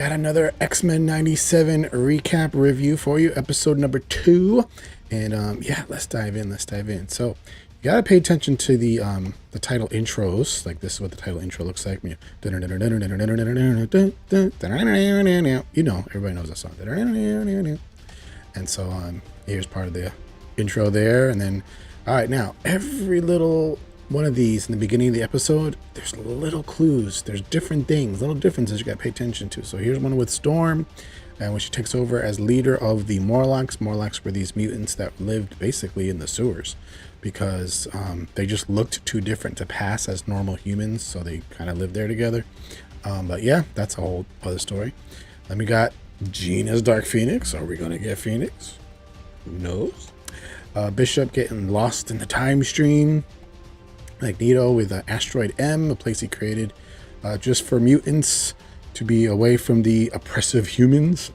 Got another X-Men 97 recap review for you, episode number 2. And yeah, let's dive in. So you gotta pay attention to the title intros. Like, this is what the title intro looks like. You know, everybody knows that song. And so here's part of the intro there. And then, all right, now every little one of these in the beginning of the episode, there's little clues, there's different things, little differences you got to pay attention to. So here's one with Storm, and when she takes over as leader of the Morlocks. Morlocks were these mutants that lived basically in the sewers because they just looked too different to pass as normal humans, so they kind of lived there together. But yeah, that's a whole other story. Then we got Gina's Dark Phoenix. Are we gonna get Phoenix? Who knows? Bishop getting lost in the time stream. Magneto with Asteroid M, a place he created just for mutants to be away from the oppressive humans.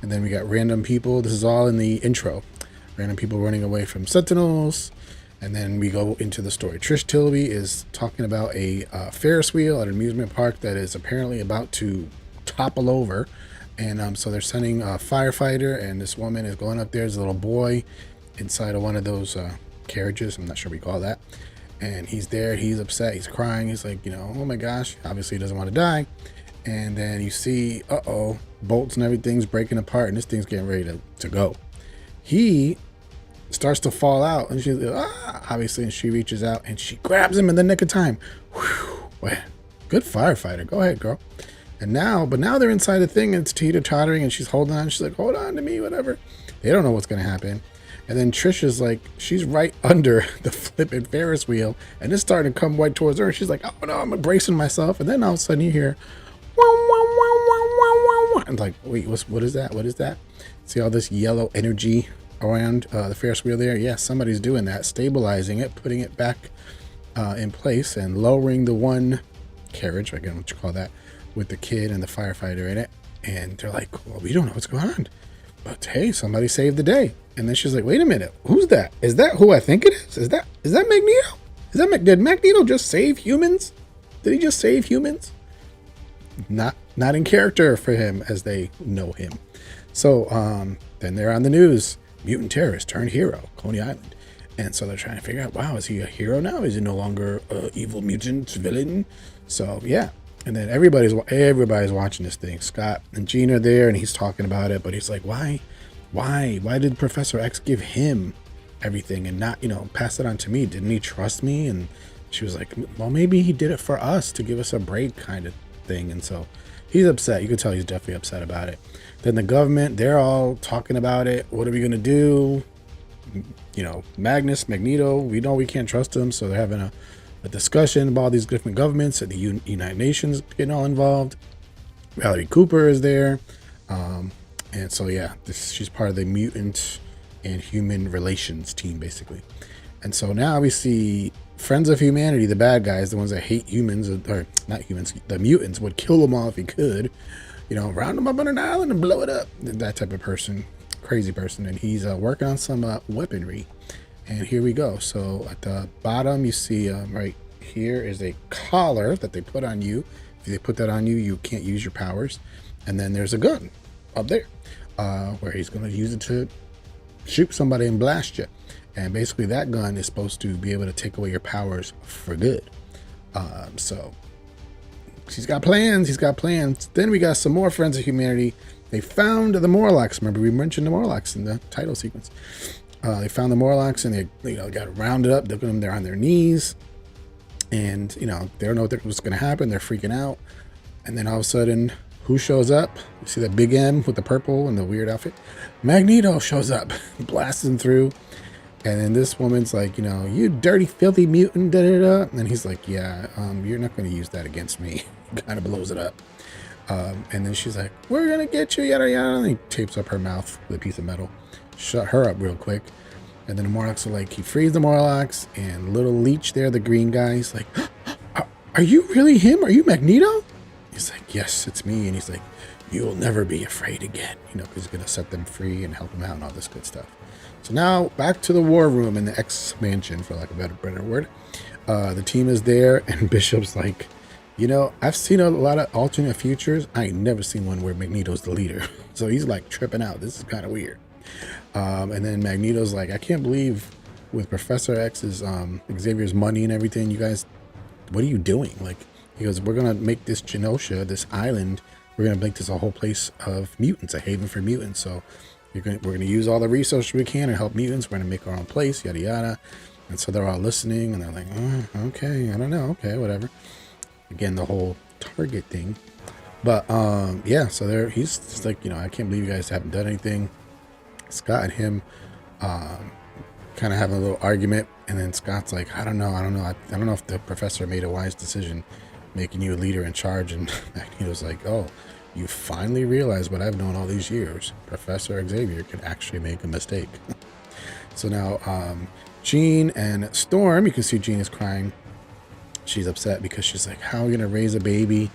And then we got random people. This is all in the intro. Random people running away from Sentinels. And then we go into the story. Trish Tilby is talking about a Ferris wheel at an amusement park that is apparently about to topple over. And so they're sending a firefighter, and this woman is going up there. There's a little boy inside of one of those carriages. I'm not sure what we call that. And he's there, he's upset, he's crying, he's like, oh my gosh, obviously he doesn't want to die. And then you see, bolts and everything's breaking apart, and this thing's getting ready to go. He starts to fall out, and she's like, obviously, and she reaches out, and she grabs him in the nick of time. Whew, well, good firefighter, go ahead, girl. And now they're inside the thing, and it's teeter-tottering, and she's holding on, she's like, hold on to me, whatever. They don't know what's going to happen. And then Trish is like, she's right under the flipping Ferris wheel, and it's starting to come right towards her. And she's like, oh no, I'm bracing myself. And then all of a sudden you hear, wah, wah, wah, wah, wah, wah. And like, wait, what is that? What is that? See all this yellow energy around the Ferris wheel there? Yeah, somebody's doing that, stabilizing it, putting it back in place, and lowering the one carriage, again, what you call that, with the kid and the firefighter in it. And they're like, well, we don't know what's going on. But hey, somebody saved the day. And then she's like, wait a minute, who's that? Is that who I think it is? Is that Magneto? Did Magneto just save humans? Did he just save humans? Not in character for him as they know him. So then they're on the news. Mutant terrorist turned hero, Coney Island. And so they're trying to figure out, wow, is he a hero now? Is he no longer an evil mutant villain? So yeah. And then everybody's watching this thing. Scott and Gina are there, and he's talking about it, but he's like, why did Professor X give him everything and not, pass it on to me? Didn't he trust me? And she was like, well, maybe he did it for us to give us a break, kind of thing. And so he's upset. You can tell he's definitely upset about it. Then the government, they're all talking about it. What are we going to do? Magneto, we know we can't trust him. So they're having a discussion about all these different governments, and the United Nations getting all involved. Valerie Cooper is there. And so, yeah, she's part of the mutant and human relations team, basically. And so now we see Friends of Humanity, the bad guys, the ones that hate humans, or not humans, the mutants, would kill them all if he could. Round them up on an island and blow it up. That type of person, crazy person. And he's working on some weaponry. And here we go. So at the bottom, you see right here is a collar that they put on you. If they put that on you, you can't use your powers. And then there's a gun up there where he's going to use it to shoot somebody and blast you. And basically that gun is supposed to be able to take away your powers for good. So he's got plans. Then we got some more Friends of Humanity. They found the Morlocks. Remember, we mentioned the Morlocks in the title sequence. They found the Morlocks, and they got rounded up. They're on their knees, and they don't know what's going to happen. They're freaking out. And then all of a sudden, who shows up? You see that big M with the purple and the weird outfit? Magneto shows up, blasting through. And then this woman's like, you dirty, filthy mutant, da-da-da. And he's like, yeah, you're not going to use that against me. Kind of blows it up. And then she's like, we're going to get you, yada, yada. And he tapes up her mouth with a piece of metal. Shut her up real quick. And then the Morlocks are like, he frees the Morlocks, and little Leech there, the green guy, he's like, are you really him? Are you Magneto? He's like, yes, it's me. And he's like, you'll never be afraid again, because he's going to set them free and help them out and all this good stuff. So now back to the war room in the X mansion, for lack of a better word. The team is there, and Bishop's like, You know, I've seen a lot of alternate futures. I ain't never seen one where Magneto's the leader. So he's like tripping out. This is kind of weird. And then Magneto's like, I can't believe with Professor X's Xavier's money and everything, you guys, what are you doing? Like, he goes, we're gonna make this Genosha, this island, we're gonna make this a whole place of mutants, a haven for mutants. So we're gonna use all the resources we can and help mutants. We're gonna make our own place, yada yada. And so they're all listening, and they're like, okay, I don't know, okay, whatever. Again, the whole Target thing. But yeah, so he's just like, I can't believe you guys haven't done anything. Scott and him kind of having a little argument, and then Scott's like, I don't know if the professor made a wise decision making you a leader in charge. And Magneto's like, oh, you finally realize what I've known all these years. Professor Xavier can actually make a mistake. So now Jean and Storm, you can see Jean is crying. She's upset because she's like, how are we gonna raise a baby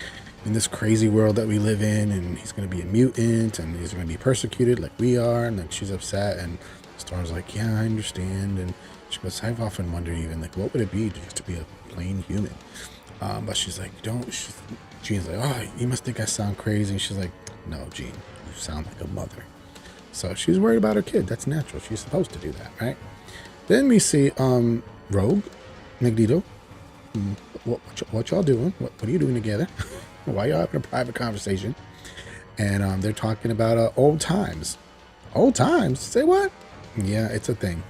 in this crazy world that we live in, and he's going to be a mutant, and he's going to be persecuted like we are. And then she's upset, and Storm's like, yeah, I understand. And she goes, I've often wondered even, like, what would it be just to be a plain human? But she's like, Jean's like, oh, you must think I sound crazy. And she's like, no, Jean, you sound like a mother. So she's worried about her kid. That's natural. She's supposed to do that, right? Then we see Rogue, Magneto. What y'all doing? What are you doing together? Why y'all having a private conversation? And they're talking about old times. Old times? Say what? Yeah, it's a thing.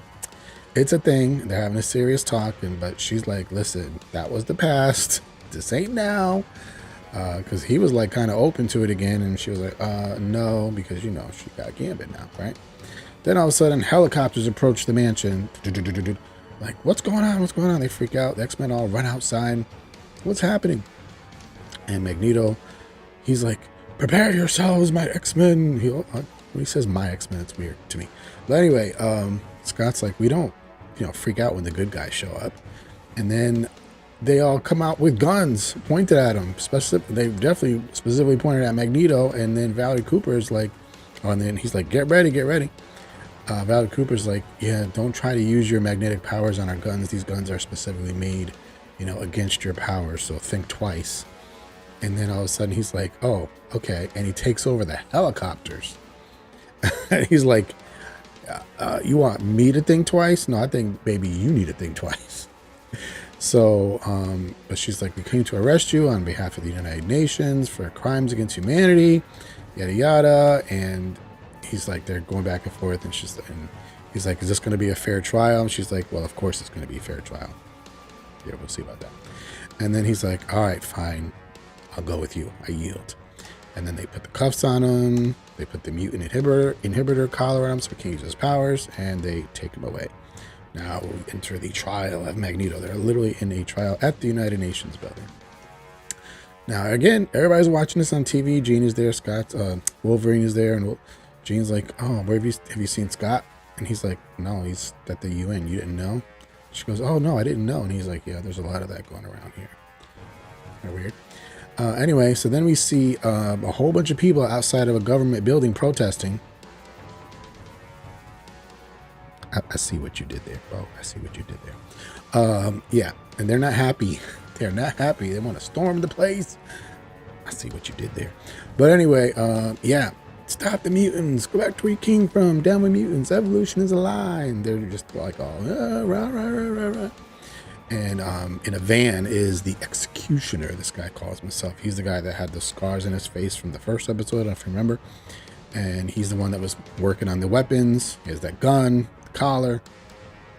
It's a thing. They're having a serious talk, but she's like, listen, that was the past. This ain't now. Because he was like kind of open to it again, and she was like, no, because she got Gambit now, right? Then all of a sudden, helicopters approach the mansion. Like, what's going on? What's going on? They freak out. The X-Men all run outside. What's happening? And Magneto, he's like, prepare yourselves, my X-Men. When he says my X-Men, it's weird to me. But anyway, Scott's like, we don't, freak out when the good guys show up. And then they all come out with guns pointed at him. They definitely specifically pointed at Magneto. And then Valerie Cooper's like, and then he's like, get ready, get ready. Valerie Cooper's like, yeah, don't try to use your magnetic powers on our guns. These guns are specifically made, against your powers. So think twice. And then all of a sudden he's like, oh, okay. And he takes over the helicopters. He's like, you want me to think twice? No, I think maybe you need to think twice. So, but she's like, we came to arrest you on behalf of the United Nations for crimes against humanity, yada, yada. And he's like, they're going back and forth. And he's like, is this going to be a fair trial? And she's like, well, of course it's going to be a fair trial. Yeah, we'll see about that. And then he's like, all right, fine. I'll go with you. I yield. And then they put the cuffs on him. They put the mutant inhibitor collar on him so he can't use his powers, and they take him away. Now we enter the trial of Magneto. They're literally in a trial at the United Nations building. Now, again, everybody's watching this on TV. Jean is there. Wolverine is there. And Jean's like, oh, where have you seen Scott? And he's like, no, he's at the UN. You didn't know? She goes, oh, no, I didn't know. And he's like, yeah, there's a lot of that going around here. Kind of weird. Anyway, so then we see a whole bunch of people outside of a government building protesting. I see what you did there, bro. I see what you did there. Yeah, and they're not happy. They're not happy. They want to storm the place. I see what you did there. But anyway, yeah, stop the mutants. Go back to where you came from. Down with mutants. Evolution is a lie. And they're just like, oh, rah. And in a van is the Executioner, this guy calls himself. He's the guy that had the scars in his face from the first episode, if you remember. And he's the one that was working on the weapons. He has that gun, the collar.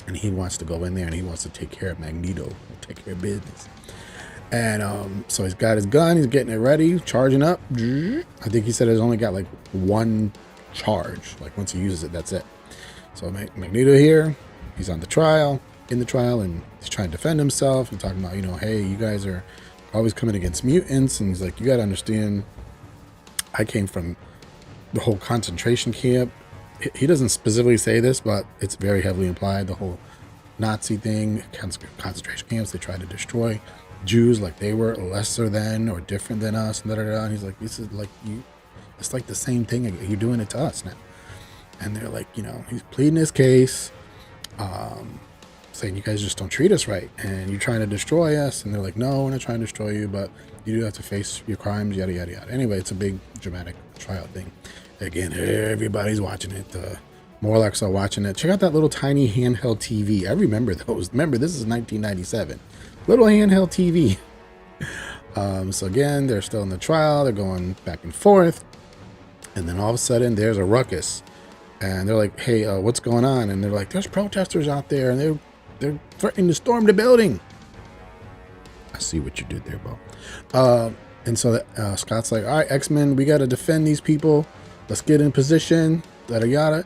And he wants to go in there and he wants to take care of Magneto, take care of business. And so he's got his gun. He's getting it ready, charging up. I think he said it's only got like one charge. Like once he uses it, that's it. So Magneto here, he's on the trial. In the trial, and he's trying to defend himself and talking about, hey, you guys are always coming against mutants. And he's like, you got to understand, I came from the whole concentration camp. He doesn't specifically say this, but it's very heavily implied. The whole Nazi thing, concentration camps, they tried to destroy Jews like they were lesser than or different than us. And he's like, this is like it's like the same thing. You're doing it to us now. And they're like, he's pleading his case. saying you guys just don't treat us right, and you're trying to destroy us. And they're like, no, we're not trying to destroy you, but you do have to face your crimes, yada yada yada. Anyway, it's a big dramatic trial thing. Again, everybody's watching it. Morlocks are watching it. Check out that little tiny handheld TV. I remember those. Remember, this is 1997. Little handheld TV. So again, they're still in the trial. They're going back and forth. And then all of a sudden, there's a ruckus. And they're like, hey, what's going on? And they're like, there's protesters out there, and they're threatening to storm the building. I see what you did there, Bo. And so Scott's like, all right, X-Men, we got to defend these people. Let's get in position. Yada yada.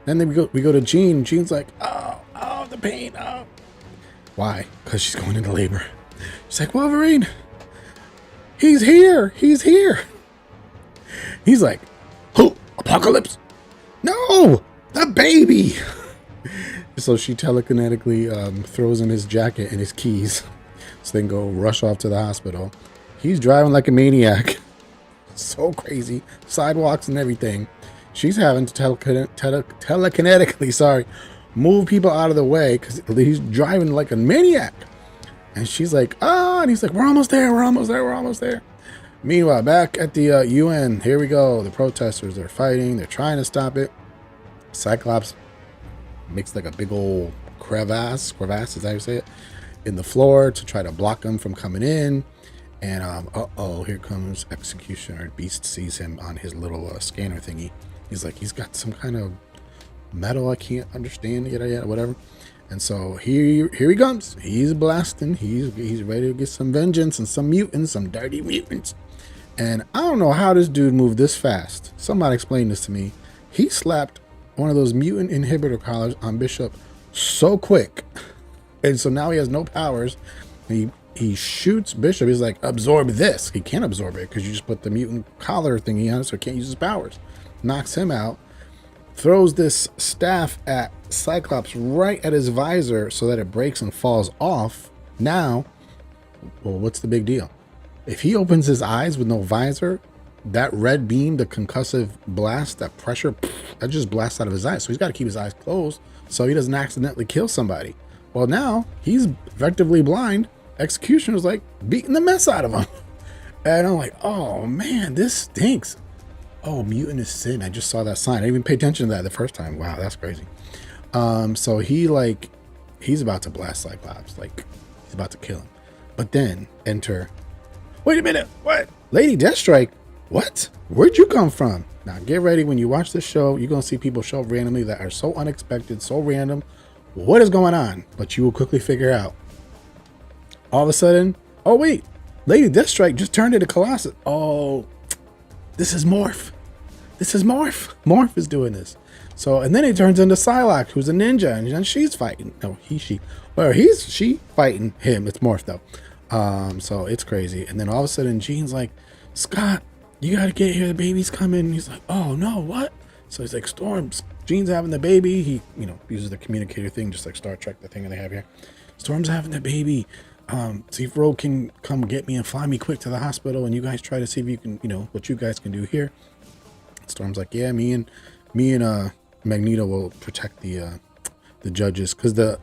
Then we go to Jean. Jean's like, oh, the pain. Oh. Why? Because she's going into labor. She's like, Wolverine, he's here. He's here. He's like, who? Apocalypse? No, the baby. So she telekinetically throws in his jacket and his keys. So they can go rush off to the hospital. He's driving like a maniac. So crazy. Sidewalks and everything. She's having to telekinetically, move people out of the way because he's driving like a maniac. And she's like, and he's like, we're almost there. We're almost there. We're almost there. Meanwhile, back at the UN, here we go. The protesters are fighting. They're trying to stop it. Cyclops makes like a big old crevasse, is that how you say it, in the floor to try to block them from coming in. And here comes Executioner. Beast sees him on his little scanner thingy. He's like, he's got some kind of metal I can't understand, yada yada, whatever. And so here he comes. He's blasting. He's ready to get some vengeance and some mutants, some dirty mutants. And I don't know how this dude moved this fast. Somebody explain this to me. He slapped one of those mutant inhibitor collars on Bishop so quick. And so now he has no powers. He shoots Bishop. He's like, absorb this. He can't absorb it because you just put the mutant collar thingy on, so he can't use his powers. Knocks him out. Throws this staff at Cyclops right at his visor so that it breaks and falls off. Now, well, what's the big deal? If he opens his eyes with no visor, that red beam, the concussive blast, that pressure, that just blasts out of his eyes. So he's got to keep his eyes closed so he doesn't accidentally kill somebody. Well, now he's effectively blind. Executioner's like beating the mess out of him. And I'm like, oh man, this stinks. Oh, mutant is sin. I just saw that sign. I didn't even pay attention to that the first time. Wow, that's crazy. So he's about to blast Cyclops. Like, he's about to kill him. But then enter, wait a minute, what? Lady Deathstrike? What? Where'd you come from? Now get ready. When you watch this show, you're going to see people show up randomly that are so unexpected, so random. What is going on? But you will quickly figure out. All of a sudden, oh wait, Lady Deathstrike just turned into Colossus. Oh, this is Morph. This is Morph. Morph is doing this. So, and then he turns into Psylocke, who's a ninja, and she's fighting. No, she fighting him. It's Morph though. So it's crazy. And then all of a sudden, Jean's like, Scott, you gotta get here. The baby's coming. And he's like, oh no, what? So he's like, Storm, Jean's having the baby. He, uses the communicator thing, just like Star Trek, the thing that they have here. Storm's having the baby. See if Rogue can come get me and fly me quick to the hospital, and you guys try to see if you can, what you guys can do here. Storm's like, yeah, me and Magneto will protect the judges, because the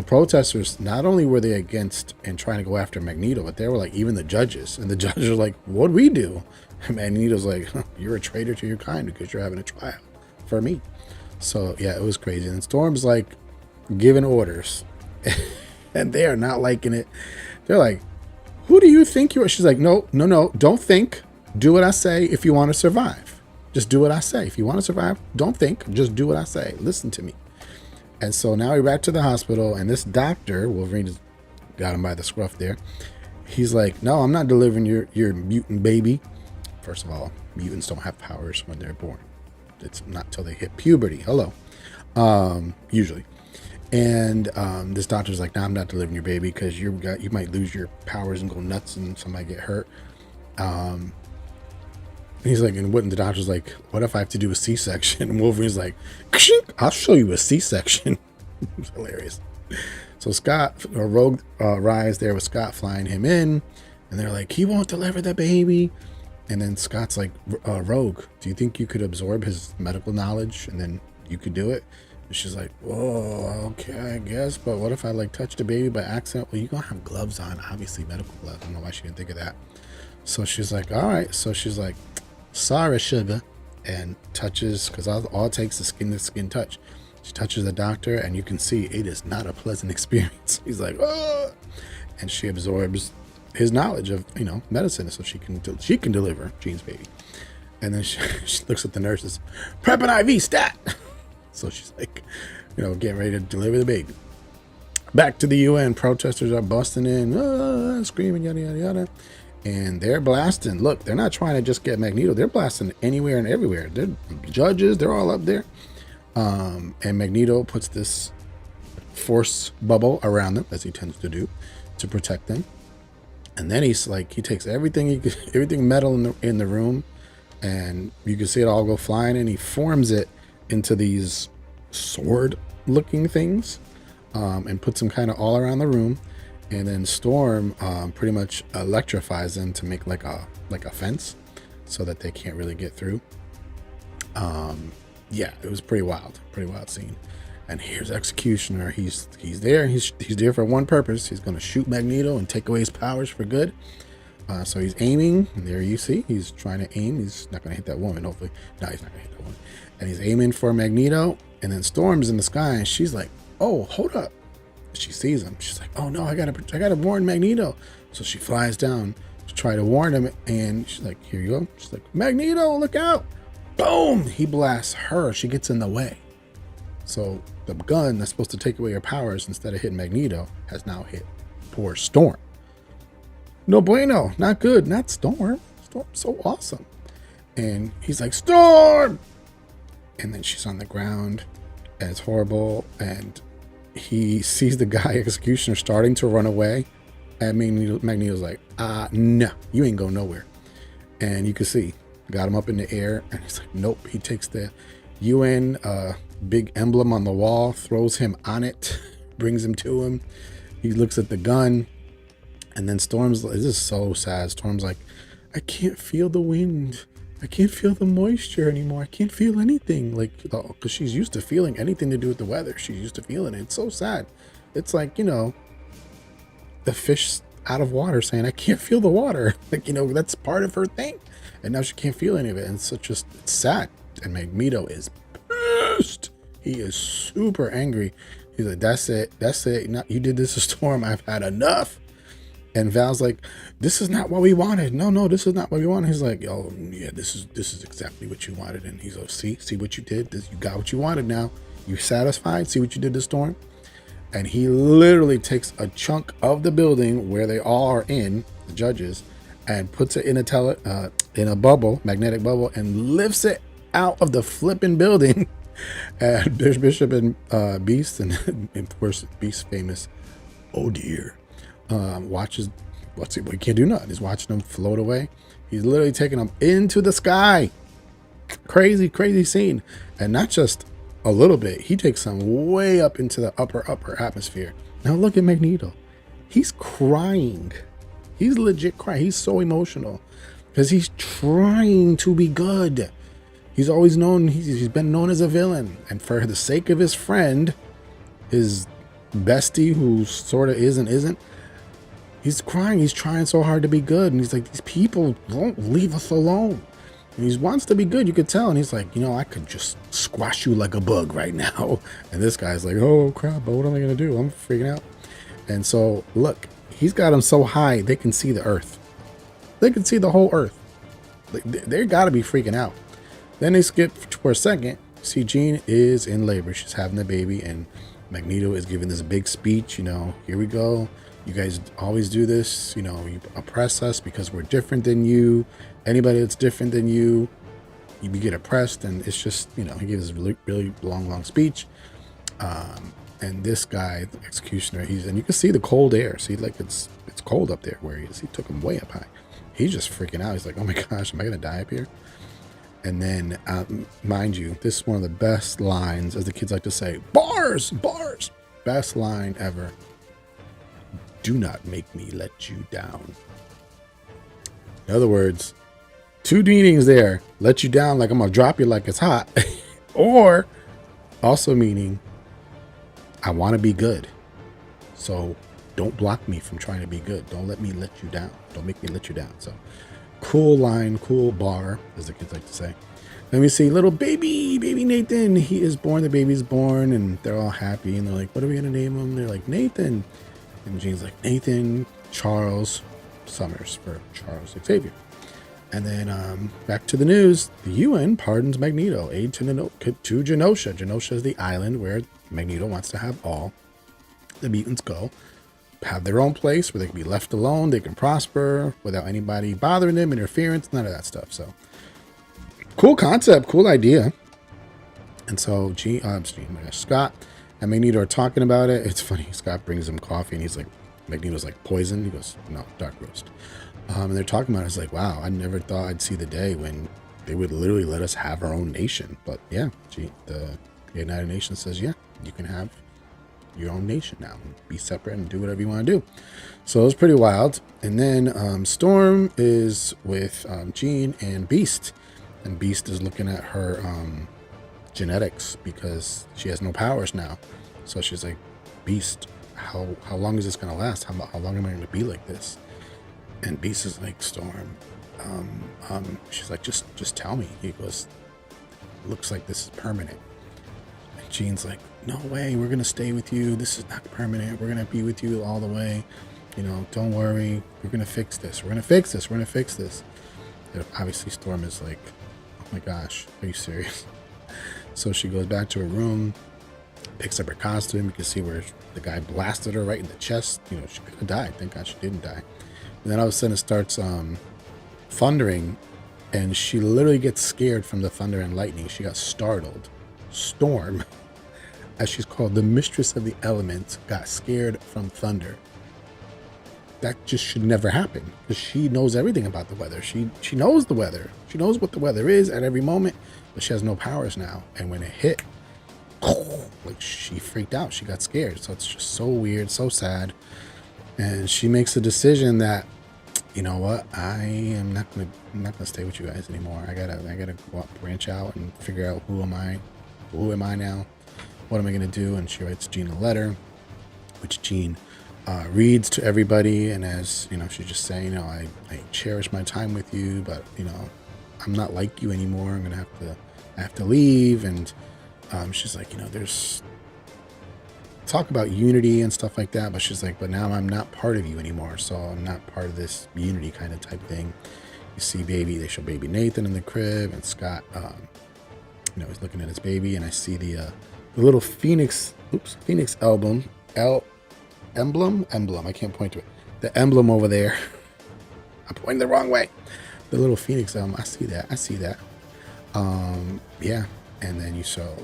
protesters, not only were they against and trying to go after Magneto, but they were like, even the judges, and the judges are like, what'd we do? And Magneto's like, you're a traitor to your kind because you're having a trial for me. So yeah, it was crazy. And Storm's like giving orders. And they are not liking it. They're like, who do you think you are? She's like, no, don't think. Do what I say if you want to survive. Just do what I say. If you want to survive, don't think. Just do what I say. Listen to me. And so now we're back to the hospital, and this doctor, Wolverine just got him by the scruff there. He's like, no, I'm not delivering your mutant baby. First of all, mutants don't have powers when they're born. It's not till they hit puberty. Hello. Usually. And this doctor's like, nah, I'm not delivering your baby because you might lose your powers and go nuts and somebody get hurt. And he's like, and the doctor's like, what if I have to do a C-section? And Wolverine's like, I'll show you a C-section. It's hilarious. So Rogue arrives there with Scott flying him in, and they're like, he won't deliver the baby. And then Scott's like, Rogue, do you think you could absorb his medical knowledge and then you could do it? And she's like, whoa, okay, I guess. But what if I like touch the baby by accident? Well, you're going to have gloves on, obviously medical gloves. I don't know why she didn't think of that. So she's like, all right. So she's like, sorry, sugar. And touches, because all it takes is skin to skin touch. She touches the doctor, and you can see it is not a pleasant experience. He's like, oh. And she absorbs his knowledge of, medicine, so she can deliver Jean's baby. And then she looks at the nurses, prep an IV stat. So she's like, getting ready to deliver the baby. Back to the UN, protesters are busting in, screaming, yada, yada, yada. And they're blasting. Look, they're not trying to just get Magneto. They're blasting anywhere and everywhere. They're judges. They're all up there. And Magneto puts this force bubble around them, as he tends to do, to protect them. And then he takes everything metal in the room, and you can see it all go flying, and he forms it into these sword-looking things, and puts them kind of all around the room. And then Storm pretty much electrifies them to make like a fence, so that they can't really get through. Yeah, it was pretty wild scene. And here's Executioner. He's there. He's there for one purpose. He's going to shoot Magneto and take away his powers for good. So he's aiming. And there you see, he's trying to aim. He's not going to hit that woman, hopefully. No, he's not going to hit that woman. And he's aiming for Magneto. And then Storm's in the sky, and she's like, "Oh, hold up!" She sees him. She's like, "Oh no, I gotta warn Magneto." So she flies down to try to warn him, and she's like, "Here you go." She's like, "Magneto, look out!" Boom! He blasts her. She gets in the way. So the gun that's supposed to take away her powers, instead of hitting Magneto, has now hit poor Storm. No bueno. Not good. Not Storm. Storm's so awesome. And he's like, "Storm!" And then she's on the ground, and it's horrible. And he sees the guy, Executioner, starting to run away. And Magneto's like, no, you ain't going nowhere. And you can see, got him up in the air, and he's like, nope. He takes the UN big emblem on the wall, throws him on it, brings him to him. He looks at the gun, and then Storm's like, this is so sad. Storm's like, I can't feel the wind. I can't feel the moisture anymore. I can't feel anything. Like, because she's used to feeling anything to do with the weather. She's used to feeling it. It's so sad. It's like, the fish out of water saying, I can't feel the water. Like, that's part of her thing. And now she can't feel any of it. And it's sad. And Magneto is pissed. He is super angry. He's like, that's it. You did this to Storm. I've had enough. And Val's like, this is not what we wanted. No, this is not what we wanted. He's like, oh yeah, this is exactly what you wanted. And he's like, see what you did. You got what you wanted now. You satisfied? See what you did to Storm? And he literally takes a chunk of the building where they all are in, the judges, and puts it in a bubble, magnetic bubble, and lifts it out of the flipping building. And there's Bishop and Beast, and of course Beast's famous, "Oh dear." Watches, he can't do nothing. He's watching them float away. He's literally taking them into the sky. Crazy scene. And not just a little bit. He takes them way up into the upper atmosphere. Now look at Magneto. He's crying. He's legit crying. He's so emotional because he's trying to be good. He's always known, he's been known as a villain. And for the sake of his friend, his bestie, who sort of is and isn't, he's crying. He's trying so hard to be good. And he's like, these people won't leave us alone. And he wants to be good, you could tell. And he's like, I could just squash you like a bug right now. And this guy's like, oh crap, but what am I going to do? I'm freaking out. And so, look, he's got them so high, they can see the earth. They can see the whole earth. They got to be freaking out. Then they skip for a second. See, Jean is in labor. She's having the baby. And Magneto is giving this big speech. Here we go. You guys always do this. You oppress us because we're different than you. Anybody that's different than you get oppressed. And it's just, he gives this really long speech. And this guy, the Executioner, and you can see the cold air. See, like it's cold up there where he is. He took him way up high. He's just freaking out. He's like, oh my gosh, am I going to die up here? And then, mind you, this is one of the best lines, as the kids like to say, bars. Best line ever. Do not make me let you down. In other words, two meanings there. Let you down like I'm going to drop you like it's hot. Or Also meaning I want to be good. So don't block me from trying to be good. Don't let me let you down. Don't make me let you down. So cool line, cool bar, as the kids like to say. Let me see, little baby Nathan. He is born. The baby's born, and they're all happy. And they're like, "What are we gonna name him?" They're like, "Nathan." And Jean's like, "Nathan Charles Summers for Charles Xavier." And then back to the news. The UN pardons Magneto. Aid to Genosha. Genosha is the island where Magneto wants to have all the mutants go. Have their own place where they can be left alone. They can prosper without anybody bothering them, interference, none of that stuff. So cool concept, cool idea. And so Scott and Magneto are talking about it. It's funny. Scott brings him coffee and he's like, Magneto's like, poison? He goes, no, dark roast. And they're talking about it. It's like, wow, I never thought I'd see the day when they would literally let us have our own nation. But yeah, the United Nations says, yeah, you can have your own nation now and be separate and do whatever you want to do. So it was pretty wild. And then Storm is with Jean and Beast. And Beast is looking at her genetics because she has no powers now. So she's like, Beast, how long is this going to last? How long am I going to be like this? And Beast is like, Storm, she's like, just tell me. He goes, looks like this is permanent. And Jean's like, no way, we're going to stay with you. This is not permanent. We're going to be with you all the way. You know, don't worry. We're going to fix this. We're going to fix this. We're going to fix this. And obviously Storm is like, oh my gosh, are you serious? So she goes back to her room, picks up her costume. You can see where the guy blasted her right in the chest. You know, she could have died. Thank God she didn't die. And then all of a sudden it starts thundering, and she literally gets scared from the thunder and lightning. She got startled. Storm, as she's called, the mistress of the elements, got scared from thunder. That just should never happen because she knows everything about the weather. She knows the weather. She knows what the weather is at every moment, but she has no powers now. And when it hit, like, she freaked out. She got scared. So it's just so weird, so sad. And she makes a decision that, you know what, I'm not gonna stay with you guys anymore. I gotta go out, branch out, and figure out who am I now? What am I gonna do? And she writes Jean a letter, which Jean reads to everybody. And as you know, she's just saying, you know, I cherish my time with you, but you know, I'm not like you anymore. I have to leave. And she's like, you know, there's talk about unity and stuff like that, but she's like, but now I'm not part of you anymore, so I'm not part of this unity kind of type thing. You see they show baby Nathan in the crib, and Scott you know, he's looking at his baby, and I see the little phoenix emblem, I can't point to it, the emblem over there. I'm pointing the wrong way. The little phoenix emblem, I see that. Yeah. And then they show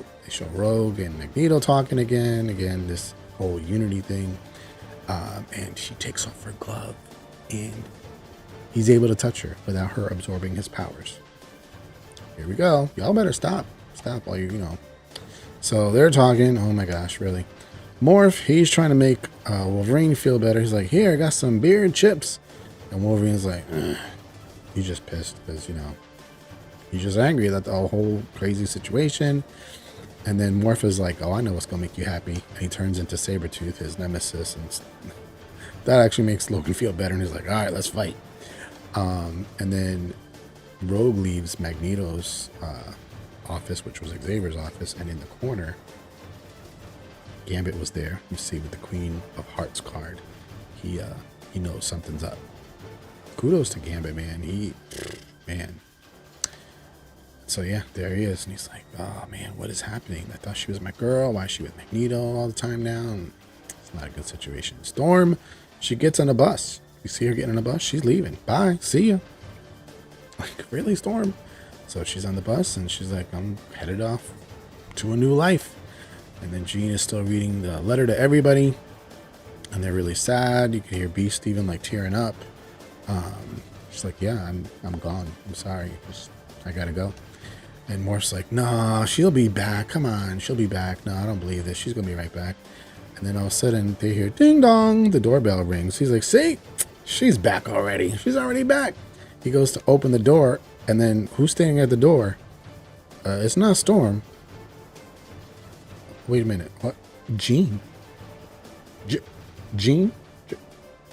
Rogue and Magneto talking again, this whole unity thing. And she takes off her glove, and he's able to touch her without her absorbing his powers. Here we go. Y'all better stop while you know. So they're talking. Oh my gosh, really? Morph, he's trying to make Wolverine feel better. He's like, here, I got some beer and chips. And Wolverine's like, he's just pissed because, you know, he's just angry at the whole crazy situation. And then Morph is like, oh, I know what's going to make you happy. And he turns into Sabretooth, his nemesis. And that actually makes Logan feel better. And he's like, all right, let's fight. And then Rogue leaves Magneto's office, which was Xavier's office. And in the corner, Gambit was there. You see with the Queen of Hearts card. He knows something's up. Kudos to Gambit, man. Man. So yeah, there he is, and he's like, oh man, what is happening? I thought she was my girl. Why is she with Magneto all the time now? And it's not a good situation. Storm, she gets on a bus. You see her getting on a bus? She's leaving. Bye. See ya. Like, really, Storm? So she's on the bus, and she's like, I'm headed off to a new life. And then Jean is still reading the letter to everybody, and they're really sad. You can hear Beast even like tearing up. She's like, yeah, I'm gone. I'm sorry. I gotta go. And Morph's like, nah, she'll be back. Come on, she'll be back. No, I don't believe this. She's gonna be right back. And then all of a sudden they hear ding dong. The doorbell rings. He's like, see, she's back already. She's already back. He goes to open the door, and then who's standing at the door? It's not Storm. Wait a minute. What? Jean? Jean?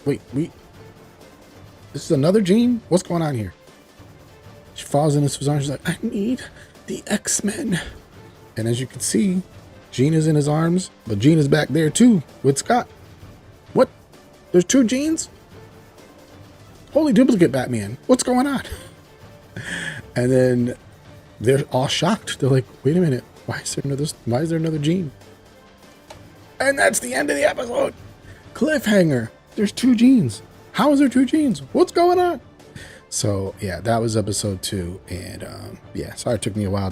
Wait, this is another Jean? What's going on here? She falls into his arms. She's like, I need the X-Men. And as you can see, Jean is in his arms, but Jean is back there too with Scott. What? There's two Jeans? Holy duplicate Batman. What's going on? And then they're all shocked. They're like, wait a minute. Why is there another Jean? And that's the end of the episode. Cliffhanger. There's two Jeans. How is there two Jeans? What's going on? So yeah, that was episode 2. And yeah, sorry it took me a while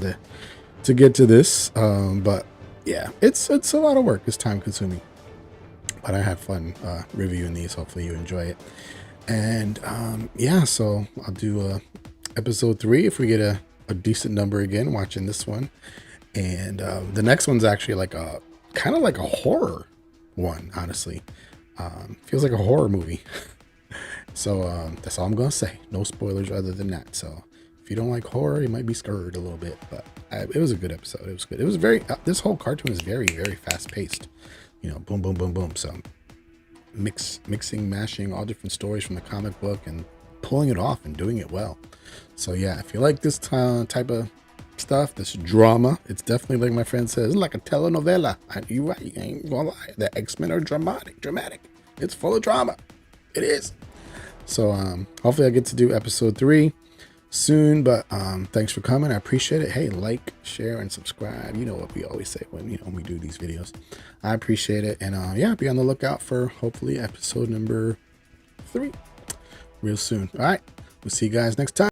to get to this. But yeah, it's a lot of work. It's time consuming. But I had fun reviewing these. Hopefully you enjoy it. And yeah, so I'll do episode 3 if we get a decent number again watching this one. And the next one's actually like a kind of like a horror one, honestly. Feels like a horror movie. So that's all I'm gonna say. No spoilers other than that. So if you don't like horror, you might be scared a little bit. But it was a good episode. It was good. It was very this whole cartoon is very, very fast paced. You know, boom, boom, boom, boom. So mixing, mashing all different stories from the comic book and pulling it off and doing it well. So yeah, if you like this type of stuff, this drama, it's definitely, like my friend says, like a telenovela. You right, you ain't gonna lie. The X-Men are dramatic. It's full of drama. It is. So hopefully I get to do episode 3 soon, but thanks for coming. I appreciate it. Hey, like, share, and subscribe. You know what we always say when we do these videos. I appreciate it. And yeah, be on the lookout for hopefully episode number 3 real soon. All right, we'll see you guys next time.